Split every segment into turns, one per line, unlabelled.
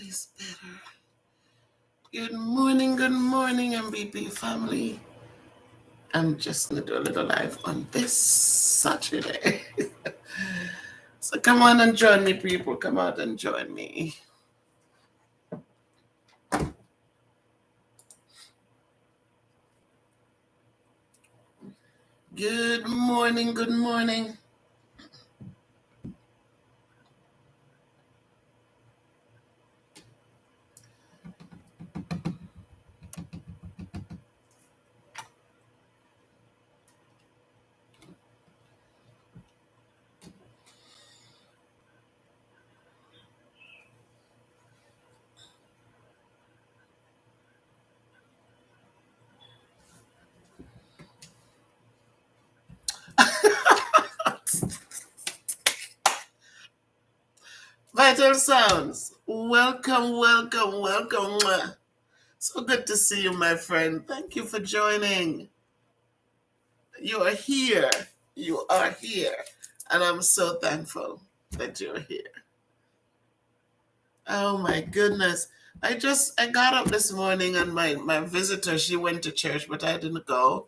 is better. Good morning, MVP family. I'm just going to do a little live on this Saturday. So come on and join me, people. Come out and join me. Good morning, good morning. Vital Sounds, welcome. So good to see you, my friend. Thank you for joining. You are here. You are here. And I'm so thankful that you're here. Oh my goodness. I got up this morning and my visitor, she went to church, but I didn't go.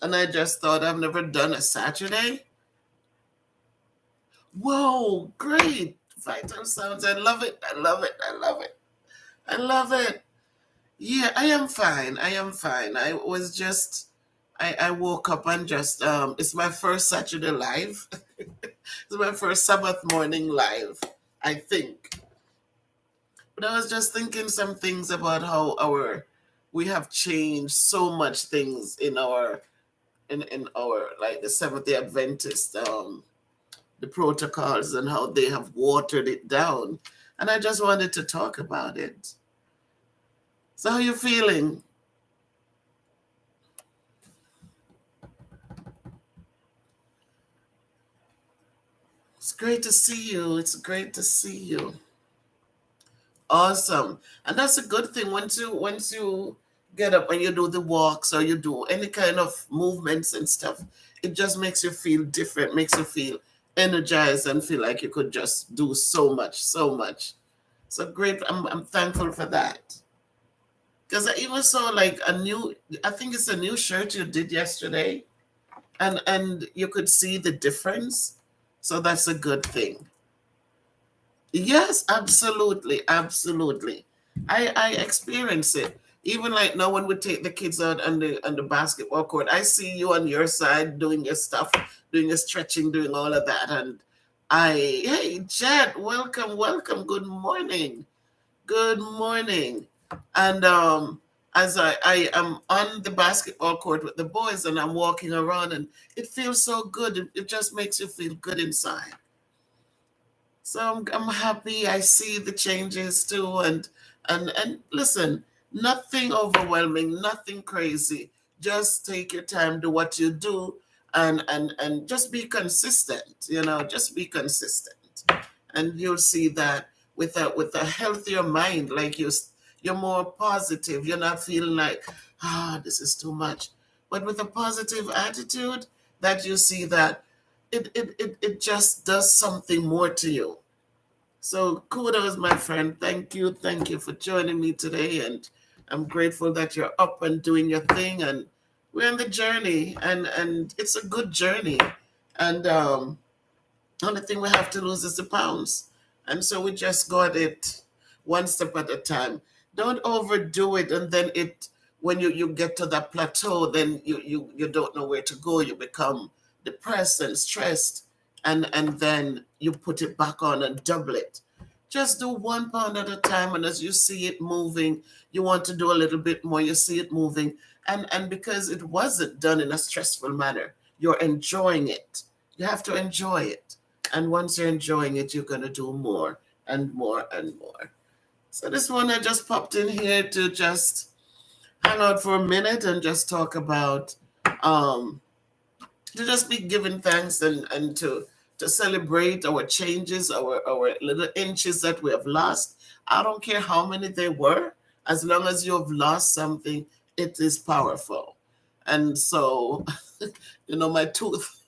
And I just thought I've never done a Saturday. Whoa, great. Vital Sounds. I love it. I love it. I love it. I love it. Yeah, I am fine. I am fine. I woke up and just it's my first Saturday live. It's my first Sabbath morning live, I think. But I was just thinking some things about how we have changed so much things in our like the Seventh Day Adventist the protocols and how they have watered it down. And I just wanted to talk about it. So how you feeling? It's great to see you. It's great to see you. Awesome. And that's a good thing. Once you get up and you do the walks or you do any kind of movements and stuff, it just makes you feel different, makes you feel energized and feel like you could just do so much, so much. So great. I'm thankful for that. Because I even saw like I think it's a new shirt you did yesterday, and you could see the difference. So that's a good thing. Yes, absolutely, absolutely. I experience it. Even like now when we take the kids out on the basketball court, I see you on your side doing your stuff, doing your stretching, doing all of that. And hey, Jed, welcome. Good morning. Good morning. And as I am on the basketball court with the boys and I'm walking around and it feels so good. It just makes you feel good inside. So I'm happy. I see the changes too, and listen, nothing overwhelming, nothing crazy. Just take your time, do what you do, and just be consistent. Just be consistent, and you'll see that with a healthier mind, like you're more positive. You're not feeling like this is too much, but with a positive attitude, that you see that it just does something more to you. So kudos, my friend. Thank you for joining me today, and I'm grateful that you're up and doing your thing, and we're on the journey, and it's a good journey, and only thing we have to lose is the pounds, and so we just got it one step at a time. Don't overdo it, and then when you get to that plateau, then you don't know where to go. You become depressed and stressed, and then you put it back on and double it. Just do 1 pound at a time, and as you see it moving, you want to do a little bit more. You see it moving, and because it wasn't done in a stressful manner, you're enjoying it. You have to enjoy it, and once you're enjoying it, you're going to do more and more and more. So this one, I just popped in here to just hang out for a minute and just talk about um to just be giving thanks and to celebrate our changes, our little inches that we have lost. I don't care how many they were, as long as you have lost something, it is powerful. And so, my tooth,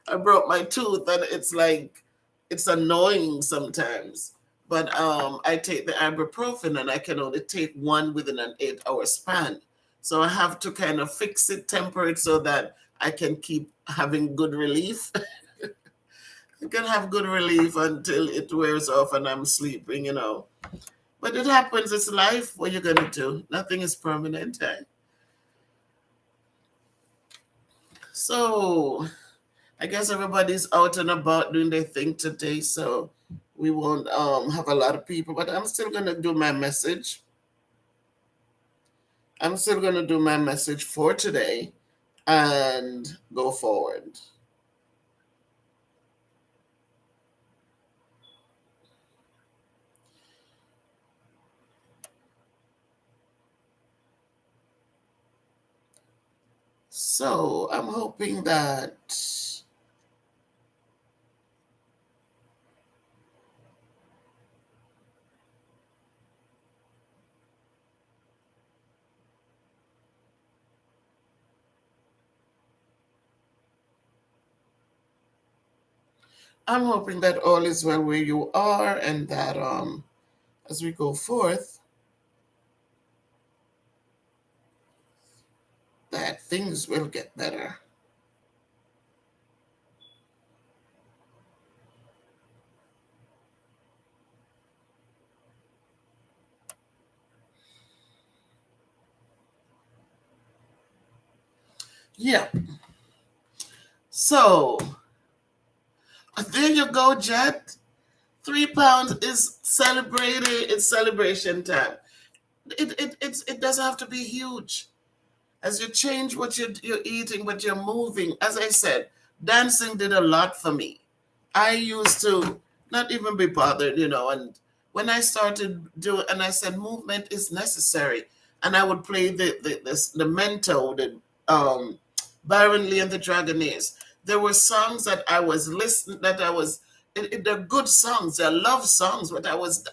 I broke my tooth, and it's like it's annoying sometimes. but I take the ibuprofen and I can only take one within an 8 hour span. So I have to kind of fix it, temper it so that I can keep having good relief. I can have good relief until it wears off and I'm sleeping. But it happens, it's life. What you gonna do? Nothing is permanent, eh? So I guess everybody's out and about doing their thing today, so we won't have a lot of people, but I'm still gonna do my message. I'm still gonna do my message for today and go forward. So I'm hoping that all is well where you are and that as we go forth, that things will get better. Yeah. So there you go, Jet. 3 pounds is celebrating. It's celebration time. It doesn't have to be huge. As you change what you're eating, what you're moving. As I said, dancing did a lot for me. I used to not even be bothered. And when I started doing, and I said movement is necessary, and I would play the mento, the Byron Lee and the Dragonaires. There were songs that I was listening, that I was, they're good songs, they're love songs, but I was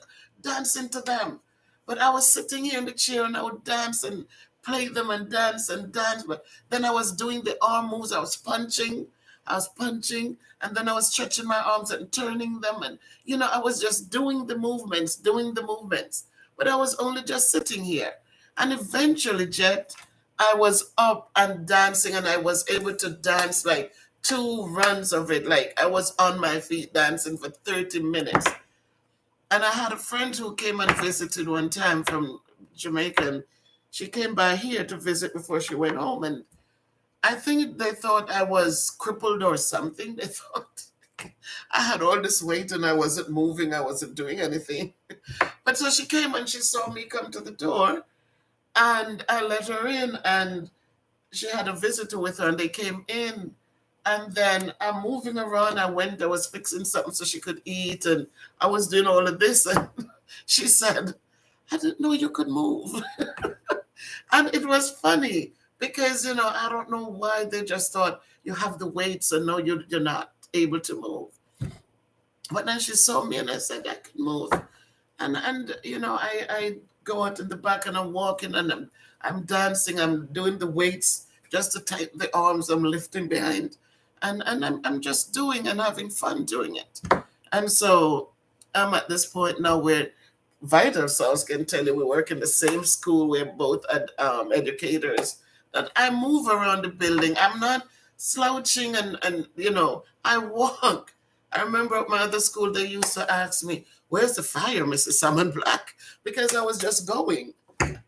dancing to them. But I was sitting here in the chair and I would dance and play them and dance and dance. But then I was doing the arm moves, I was punching, and then I was stretching my arms and turning them. And, I was just doing the movements. But I was only just sitting here. And eventually, Jet, I was up and dancing, and I was able to dance like 2 runs of it. Like I was on my feet dancing for 30 minutes. And I had a friend who came and visited one time from Jamaica. And she came by here to visit before she went home. And I think they thought I was crippled or something. They thought I had all this weight and I wasn't moving, I wasn't doing anything. But so she came and she saw me come to the door, and I let her in, and she had a visitor with her, and they came in. And then I'm moving around. I was fixing something so she could eat, and I was doing all of this. And she said, I didn't know you could move. And it was funny because, I don't know why they just thought you have the weight, so no, you're not able to move. But then she saw me and I said, I can move. And I go out in the back and I'm walking and I'm dancing, I'm doing the weights just to tighten the arms, I'm lifting behind. And I'm just doing and having fun doing it. And so I'm at this point now where Vital Source can tell you we work in the same school. We're both educators. That I move around the building. I'm not slouching and I walk. I remember at my other school they used to ask me, "Where's the fire, Mrs. Salmon Black?" Because I was just going.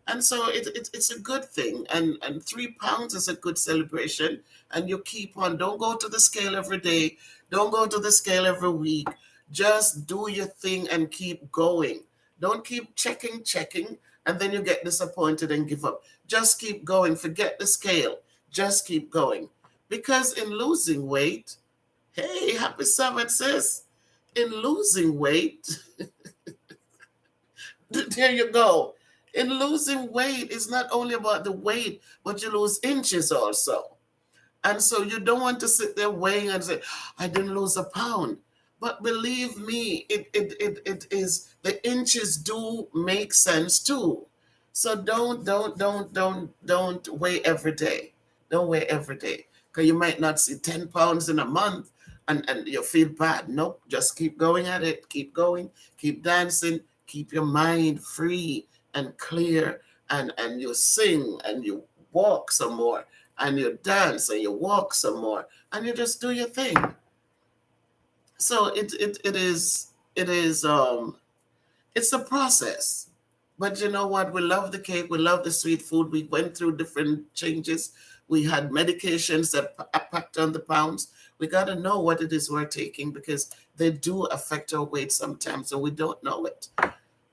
And so it's a good thing. And 3 pounds is a good celebration. And you keep on. Don't go to the scale every day. Don't go to the scale every week. Just do your thing and keep going. Don't keep checking, and then you get disappointed and give up. Just keep going. Forget the scale. Just keep going. Because in losing weight, hey, happy Sabbath, sis. In losing weight, there you go. In losing weight, it's not only about the weight, but you lose inches also. And so you don't want to sit there weighing and say, I didn't lose a pound. But believe me, it is, the inches do make sense too. So don't weigh every day. Don't weigh every day. Because you might not see 10 pounds in a month. and you feel bad. Nope, just keep going at it, keep going, keep dancing, keep your mind free and clear, and you sing and you walk some more, and you dance and you walk some more, and you just do your thing. So it's a process. But you know what? We love the cake. We love the sweet food. We went through different changes. We had medications that packed on the pounds. We got to know what it is we're taking, because they do affect our weight sometimes, and we don't know it.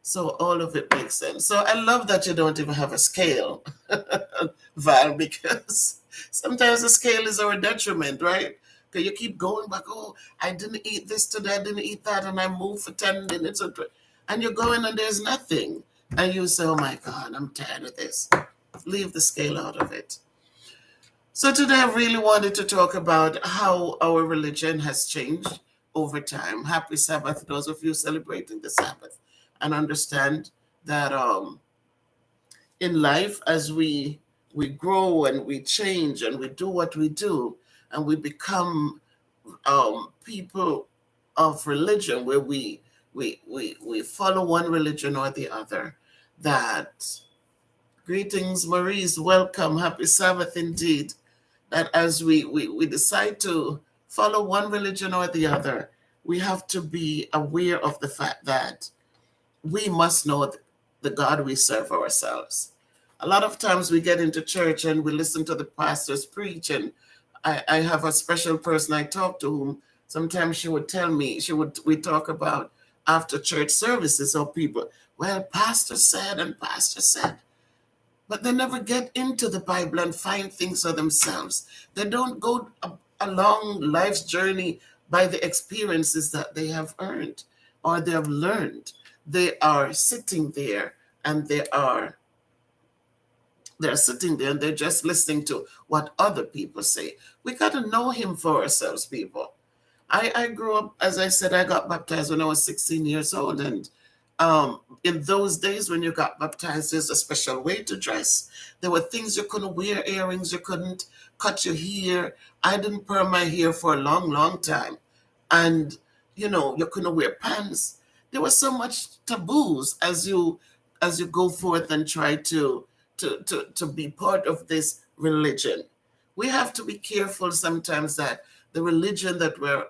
So all of it makes sense. So I love that you don't even have a scale, Val, because sometimes the scale is our detriment, right? Because you keep going back, oh, I didn't eat this today, I didn't eat that, and I moved for 10 minutes, and you're going and there's nothing. And you say, oh my God, I'm tired of this. Leave the scale out of it. So today I really wanted to talk about how our religion has changed over time. Happy Sabbath, those of you celebrating the Sabbath, and understand that in life, as we grow and we change and we do what we do, and we become people of religion, where we follow one religion or the other. That greetings, Maurice, welcome, happy Sabbath indeed. That as we decide to follow one religion or the other, we have to be aware of the fact that we must know the God we serve ourselves. A lot of times we get into church and we listen to the pastors preach, and I have a special person I talk to, whom sometimes she would tell me, we talk about after church services, or people, well, pastor said and pastor said. But they never get into the Bible and find things for themselves. They don't go along life's journey by the experiences that they have earned or they have learned. They are sitting there, and they're sitting there and they're just listening to what other people say. We got to know him for ourselves, people. I grew up, as I said, I got baptized when I was 16 years old. And in those days when you got baptized, there's a special way to dress. There were things you couldn't wear, earrings, you couldn't cut your hair. I didn't perm my hair for a long, long time. And, you couldn't wear pants. There was so much taboos as you go forth and try to be part of this religion. We have to be careful sometimes that the religion that we're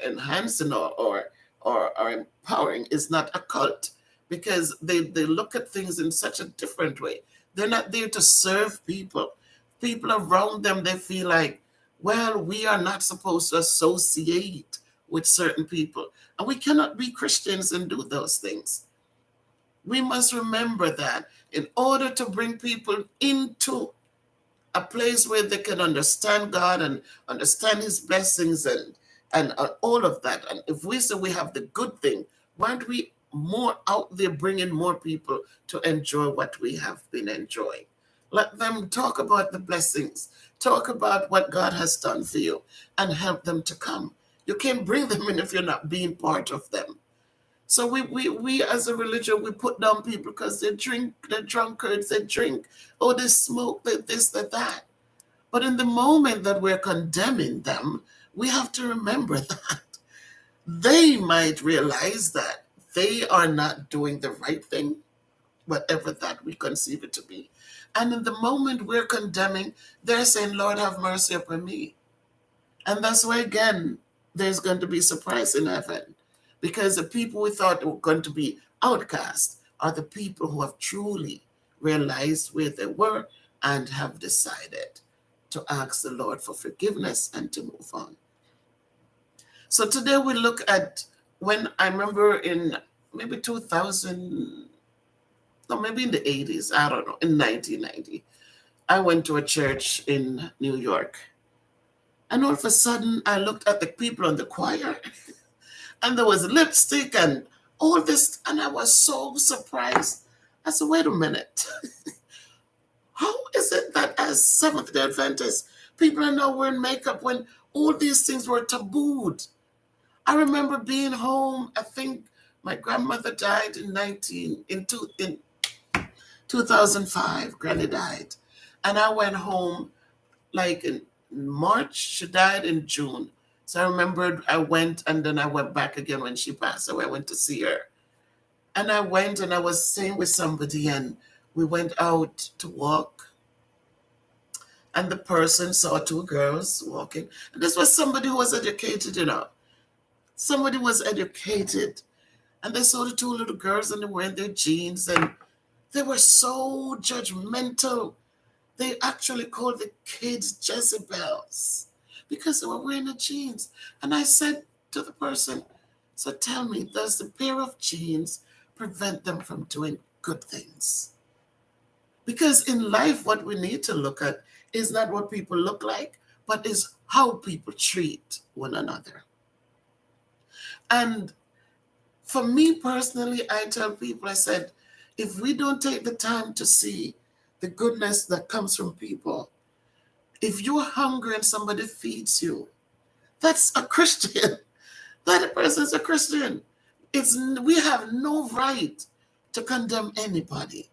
enhancing or empowering is not a cult, because they look at things in such a different way. They're not there to serve people. People around them, they feel like, well, we are not supposed to associate with certain people. And we cannot be Christians and do those things. We must remember that in order to bring people into a place where they can understand God and understand his blessings and all of that. And if we say we have the good thing, why aren't we more out there bringing more people to enjoy what we have been enjoying? Let them talk about the blessings, talk about what God has done for you, and help them to come. You can't bring them in if you're not being part of them. So we as a religion, we put down people because they drink, they're drunkards, they drink, oh, they smoke, they this, they that. But in the moment that we're condemning them, we have to remember that they might realize that they are not doing the right thing, whatever that we conceive it to be. And in the moment we're condemning, they're saying, Lord, have mercy upon me. And that's why, again, there's going to be surprise in heaven. Because the people we thought were going to be outcast are the people who have truly realized where they were and have decided to ask the Lord for forgiveness and to move on. So today we look at when I remember in maybe 2000, no, maybe in the 80s, I don't know, in 1990, I went to a church in New York. And all of a sudden, I looked at the people in the choir, and there was lipstick and all this, and I was so surprised. I said, wait a minute. How is it that as Seventh-day Adventists, people are now wearing makeup when all these things were tabooed? I remember being home. I think my grandmother died in 2005. Granny died. And I went home like in March. She died in June. So I remembered I went, and then I went back again when she passed away. I went to see her. And I went and I was staying with somebody, and we went out to walk. And the person saw two girls walking. And this was somebody who was educated, Somebody was educated. And they saw the two little girls, and they were in their jeans, and they were so judgmental. They actually called the kids Jezebels because they were wearing the jeans. And I said to the person, so tell me, does the pair of jeans prevent them from doing good things? Because in life, what we need to look at is not what people look like, but is how people treat one another. And for me personally, I tell people, I said, if we don't take the time to see the goodness that comes from people, if you're hungry and somebody feeds you, that's a Christian. That person is a Christian. We have no right to condemn anybody.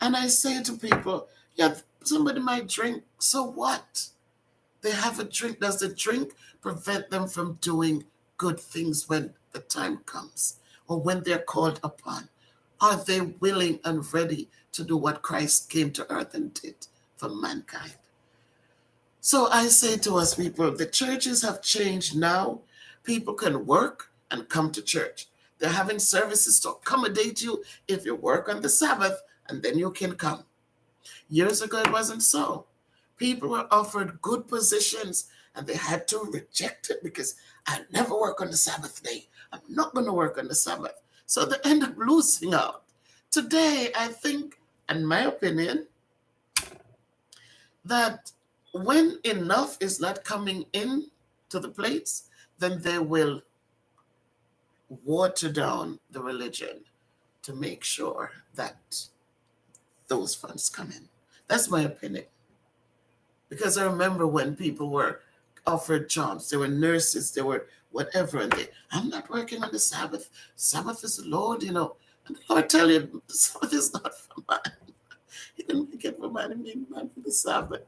And I say to people, yeah, somebody might drink, so what? They have a drink. Does the drink prevent them from doing good things when the time comes or when they're called upon? Are they willing and ready to do what Christ came to earth and did for mankind? So I say to us people, the churches have changed now. People can work and come to church. They're having services to accommodate you if you work on the Sabbath, and then you can come. Years ago, it wasn't so. People were offered good positions, and they had to reject it because I never work on the Sabbath day. I'm not going to work on the Sabbath. So they end up losing out. Today, I think, in my opinion, that when enough is not coming in to the plates, then they will water down the religion to make sure that those funds come in. That's my opinion. Because I remember when people were offered jobs, they were nurses, they were whatever, and I'm not working on the Sabbath. Sabbath is the Lord, And the Lord tell you, the Sabbath is not for man. He didn't make it for man, he made man for the Sabbath.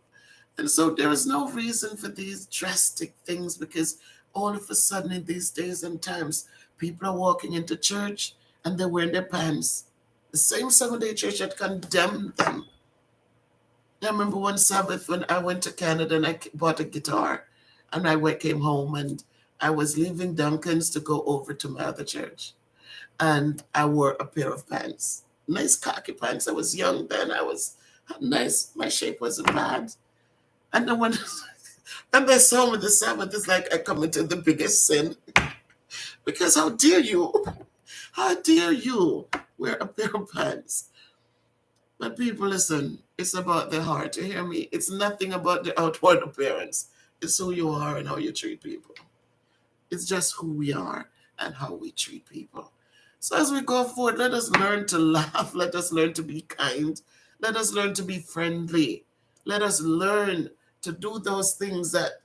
And so there is no reason for these drastic things, because all of a sudden in these days and times, people are walking into church and they're wearing their pants. The same Seventh-day Church that condemned them. I remember one Sabbath when I went to Canada and I bought a guitar, and came home and I was leaving Duncan's to go over to my other church. And I wore a pair of pants, nice khaki pants. I was young then. I was nice. My shape wasn't bad. And then when and they saw me the Sabbath, it's like I committed the biggest sin. Because how dare you? How dare you wear a pair of pants? But people, listen, it's about the heart. You hear me? It's nothing about the outward appearance. It's who you are and how you treat people. It's just who we are and how we treat people. So as we go forward, let us learn to laugh. Let us learn to be kind. Let us learn to be friendly. Let us learn to do those things that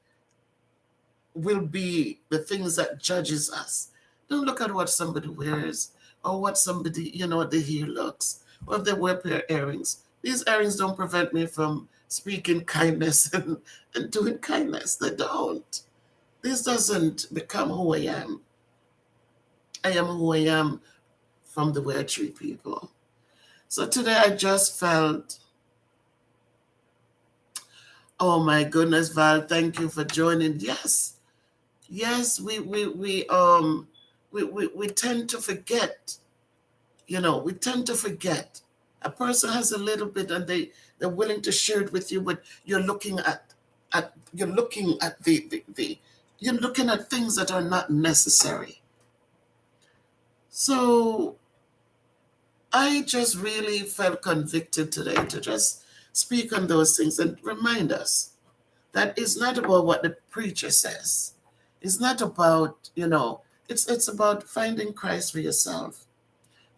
will be the things that judges us. Don't look at what somebody wears or what somebody, the hair looks, or if they wear a pair of earrings. These earrings don't prevent me from speaking kindness and doing kindness. They don't. This doesn't become who I am. I am who I am from the way I treat people. So today I just felt, oh my goodness, Val, thank you for joining. Yes, we tend to forget. We tend to forget. A person has a little bit, and they're willing to share it with you, but you're looking at you're looking at things that are not necessary. So I just really felt convicted today to just speak on those things and remind us that it's not about what the preacher says. It's not about, it's about finding Christ for yourself.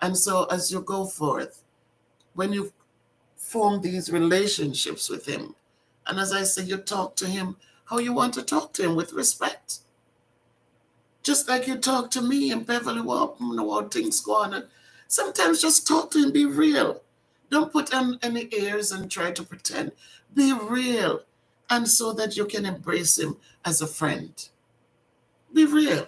And so as you go forth, when you form these relationships with him, and as I say, you talk to him how you want to talk to him, with respect. Just like you talk to me in Beverly Walk, how things go on. And sometimes just talk to him, be real. Don't put on any airs and try to pretend. Be real. And so that you can embrace him as a friend. Be real.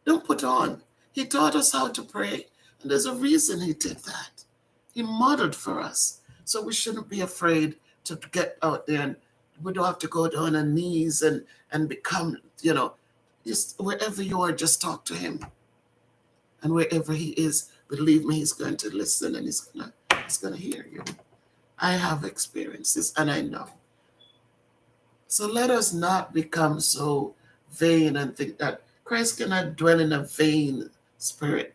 Don't put on. He taught us how to pray, and there's a reason he did that. He modeled for us. So we shouldn't be afraid to get out there, and we don't have to go down on our knees and become, just wherever you are, just talk to him. And wherever he is, believe me, he's going to listen and he's gonna hear you. I have experiences and I know. So let us not become so vain and think that Christ cannot dwell in a vain spirit.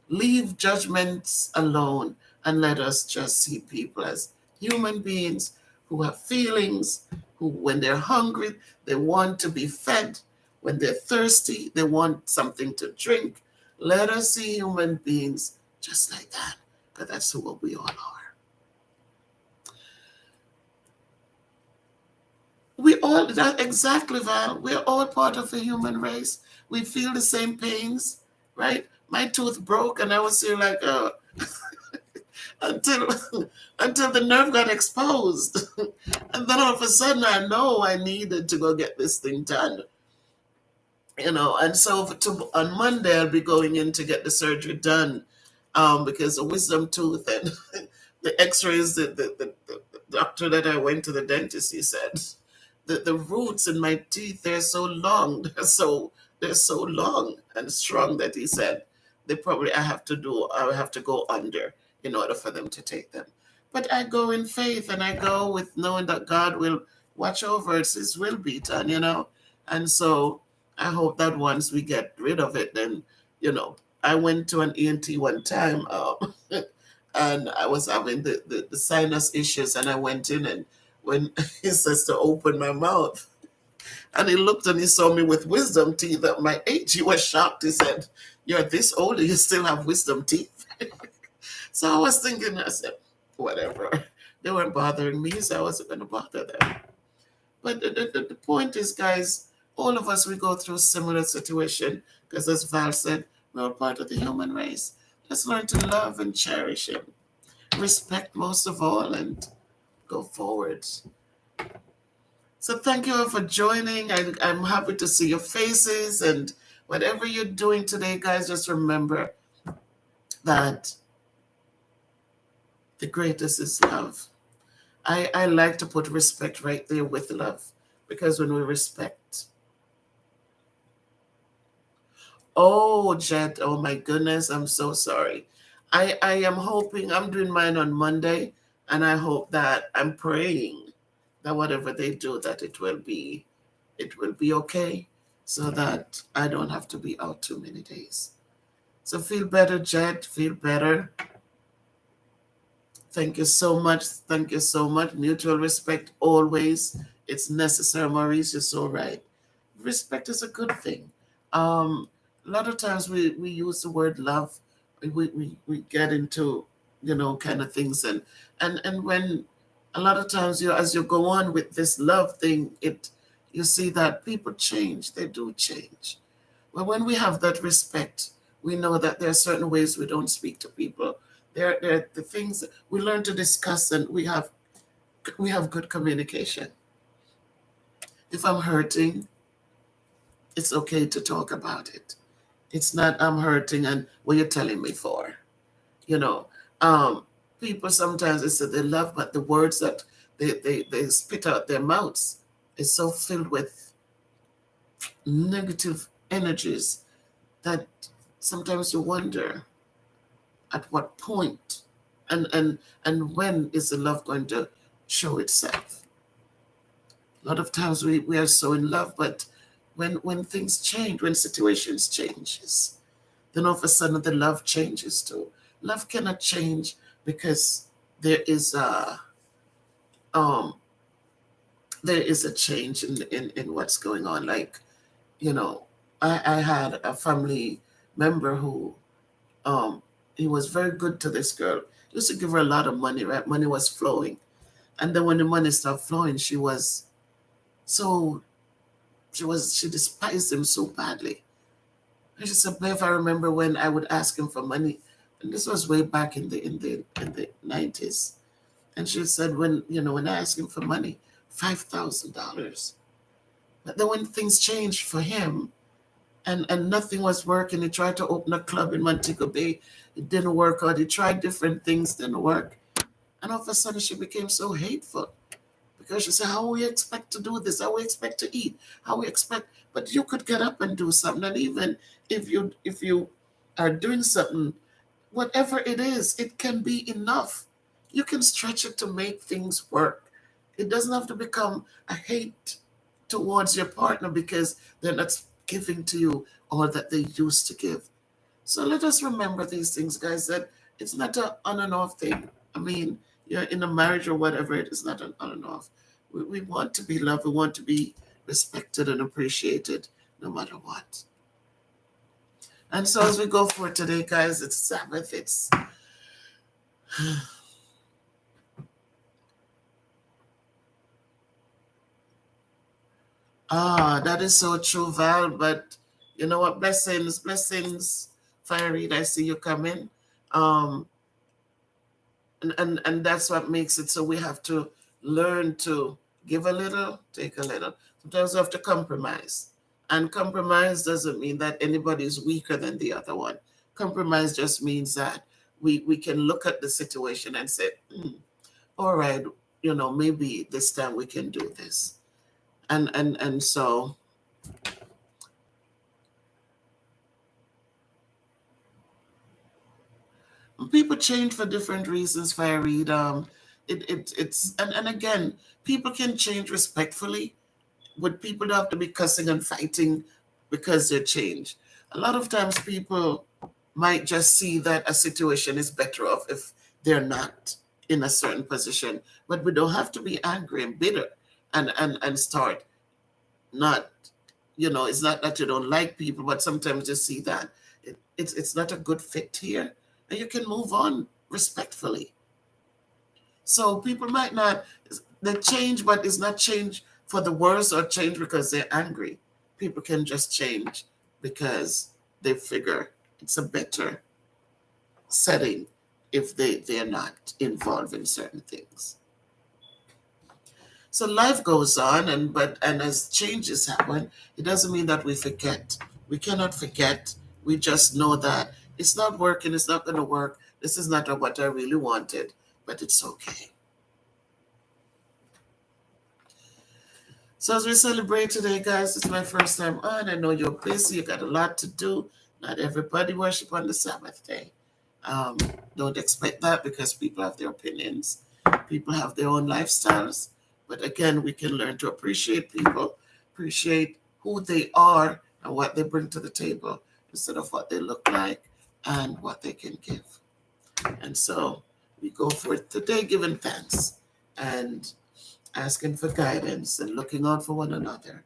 Leave judgments alone and let us just see people as human beings who have feelings, who, when they're hungry, they want to be fed. When they're thirsty, they want something to drink. Let us see human beings just like that, because that's who we all are. We all, that exactly, Val. We're all part of the human race. We feel the same pains, right? My tooth broke, and I was here like, oh, until until the nerve got exposed, and then all of a sudden I know I needed to go get this thing done, And so on Monday I'll be going in to get the surgery done, because of wisdom tooth and the X-rays. The doctor that I went to, the dentist, he said the roots in my teeth, they're so long, they're so long and strong that he said I have to go under in order for them to take them. But I go in faith and I go with knowing that God will watch over it. His will be done. And so I hope that once we get rid of it, then, I went to an ENT one time, and I was having the sinus issues, and I went in, and when he says to open my mouth, and he looked and he saw me with wisdom teeth at my age, he was shocked. He said, "You're this old and you still have wisdom teeth?" So I was thinking, I said, whatever. They weren't bothering me, so I wasn't going to bother them. But the point is, guys, all of us, we go through similar situation, because as Val said, we're all part of the human race. Let's learn to love and cherish him, respect most of all, and go forward. So thank you all for joining. I'm happy to see your faces, and whatever you're doing today, guys, just remember that the greatest is love. I like to put respect right there with love, because when we respect, oh, Jet, oh my goodness, I'm so sorry. I am hoping, I'm doing mine on Monday, and I hope that, I'm praying that whatever they do, that it will be okay, so that I don't have to be out too many days. So feel better, Jet, feel better. Thank you so much. Thank you so much. Mutual respect always. It's necessary, Maurice. You're so right. Respect is a good thing. A lot of times we use the word love. We get into, kind of things, and when a lot of times as you go on with this love thing, you see that people change. They do change. But when we have that respect, we know that there are certain ways we don't speak to people. There are the things that we learn to discuss, and we have good communication. If I'm hurting, it's okay to talk about it. It's not I'm hurting and what you're telling me for. You know, people sometimes, they say they love, but the words that they spit out their mouths is so filled with negative energies that sometimes you wonder at what point and when is the love going to show itself. A lot of times we are so in love, but when things change, when situations changes, then all of a sudden the love changes too. Love cannot change because there is a change in what's going on. Like, I had a family member who he was very good to this girl. He used to give her a lot of money, right? Money was flowing. And then when the money stopped flowing, she despised him so badly. And she said, Bev, I remember when I would ask him for money, and this was way back in the 90s. And she said, when I asked him for money, $5,000. But then when things changed for him, and nothing was working. He tried to open a club in Montego Bay. It didn't work out. He tried different things, didn't work. And all of a sudden she became so hateful because she said, how we expect to do this? How we expect to eat? How we expect, but you could get up and do something. And even if you are doing something, whatever it is, it can be enough. You can stretch it to make things work. It doesn't have to become a hate towards your partner because they're not giving to you all that they used to give. So let us remember these things, guys, that it's not an on and off thing. I mean, you're in a marriage or whatever, it is not an on and off. We want to be loved, we want to be respected and appreciated no matter what. And so as we go for today, guys, it's Sabbath. It's that is so true, Val. But you know what? Blessings, Fiery. I see you coming. Um, and that's what makes it so we have to learn to give a little, take a little. Sometimes we have to compromise. And compromise doesn't mean that anybody is weaker than the other one. Compromise just means that we can look at the situation and say, all right, maybe this time we can do this. And so people change for different reasons. If I read, it's and again, people can change respectfully. But people don't have to be cussing and fighting because they change. A lot of times, people might just see that a situation is better off if they're not in a certain position. But we don't have to be angry and bitter and start not. It's not that you don't like people, but sometimes you see that it's not a good fit here, and you can move on respectfully. So people might not, they change, but it's not change for the worse or change because they're angry. People can just change because they figure it's a better setting if they're not involved in certain things. So life goes on, and as changes happen, it doesn't mean that we forget. We cannot forget. We just know that it's not working, it's not going to work. This is not what I really wanted, but it's okay. So as we celebrate today, guys, it's my first time on. I know you're busy, you got a lot to do. Not everybody worship on the Sabbath day. Don't expect that because people have their opinions. People have their own lifestyles. But again, we can learn to appreciate people, appreciate who they are and what they bring to the table instead of what they look like and what they can give. And so we go for it today, giving thanks and asking for guidance and looking out for one another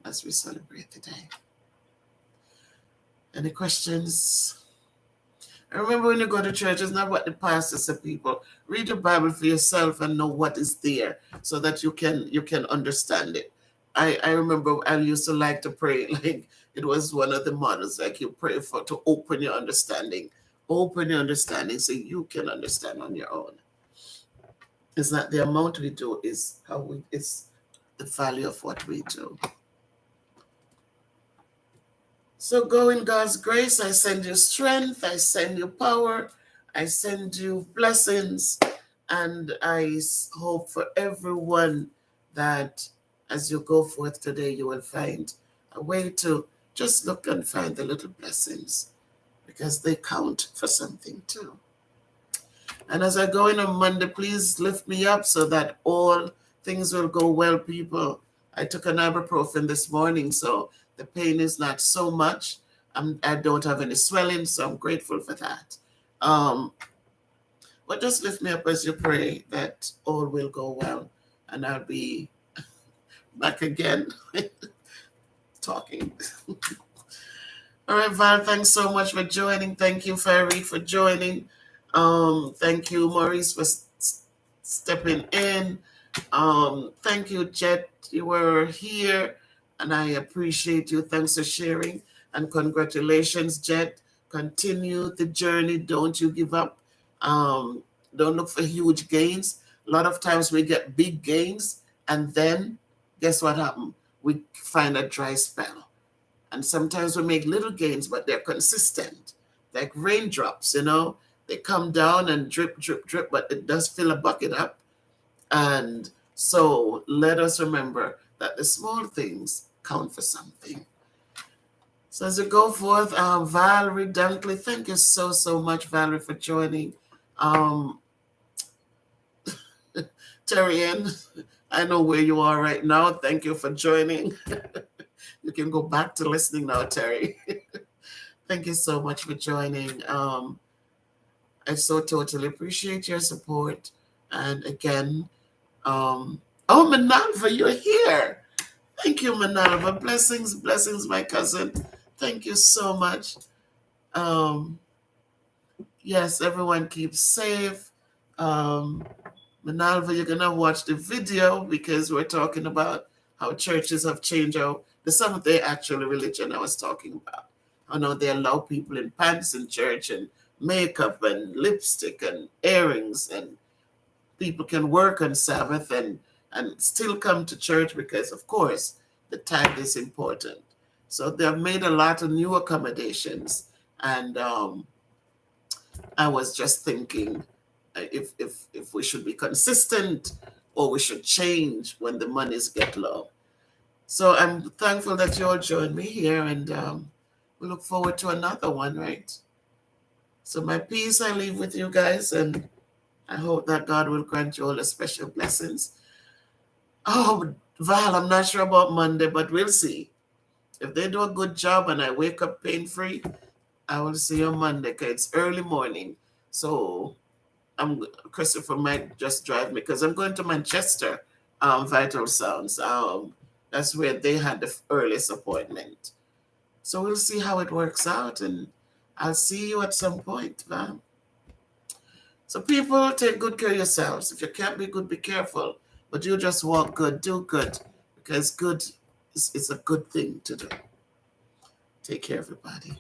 as we celebrate the day. Any questions? I remember when you go to church, it's not what the pastor said, people. Read your Bible for yourself and know what is there so that you can understand it. I remember I used to like to pray, like it was one of the models, like you pray to open your understanding. Open your understanding so you can understand on your own. It's not the amount we do, it's it's the value of what we do. So go in God's grace. I send you strength. I send you power. I send you blessings. And I hope for everyone that as you go forth today, you will find a way to just look and find the little blessings because they count for something too. And as I go in on Monday, please lift me up so that all things will go well, people. I took an ibuprofen this morning, so the pain is not so much. I don't have any swelling, so I'm grateful for that. But just lift me up as you pray that all will go well. And I'll be back again talking. All right, Val, thanks so much for joining. Thank you, Ferry, for joining. Thank you, Maurice, for stepping in. Thank you, Jet. You were here, and I appreciate you. Thanks for sharing, and congratulations, Jet. Continue the journey. Don't you give up. Don't look for huge gains. A lot of times we get big gains, and then guess what happened? We find a dry spell. And sometimes we make little gains, but they're consistent, like raindrops, they come down and drip, drip, drip, but it does fill a bucket up. And so let us remember that the small things count for something. So as we go forth, Valerie Dunkley, thank you so, so much, Valerie, for joining. Um, Terry Ann, I know where you are right now. Thank you for joining. You can go back to listening now, Terry. Thank you so much for joining. I so totally appreciate your support. And again, oh, Manalva, you're here. Thank you, Manalva. Blessings, blessings, my cousin. Thank you so much. Yes, everyone keep safe. Manalva, you're going to watch the video because we're talking about how churches have changed the Seventh-day actual religion I was talking about. I know they allow people in pants in church and makeup and lipstick and earrings, and people can work on Sabbath and still come to church because, of course, the tithe is important. So they've made a lot of new accommodations, and I was just thinking if we should be consistent or we should change when the monies get low. So I'm thankful that you all joined me here, and we look forward to another one, right? So my peace I leave with you guys, and I hope that God will grant you all the special blessings. Oh, Val, I'm not sure about Monday, but we'll see. If they do a good job and I wake up pain-free, I will see you on Monday because it's early morning. So Christopher might just drive me because I'm going to Manchester, Vital Sounds. That's where they had the earliest appointment. So we'll see how it works out, and I'll see you at some point. So people, take good care of yourselves. If you can't be good, be careful. But you just walk good, do good, because good is a good thing to do. Take care, everybody.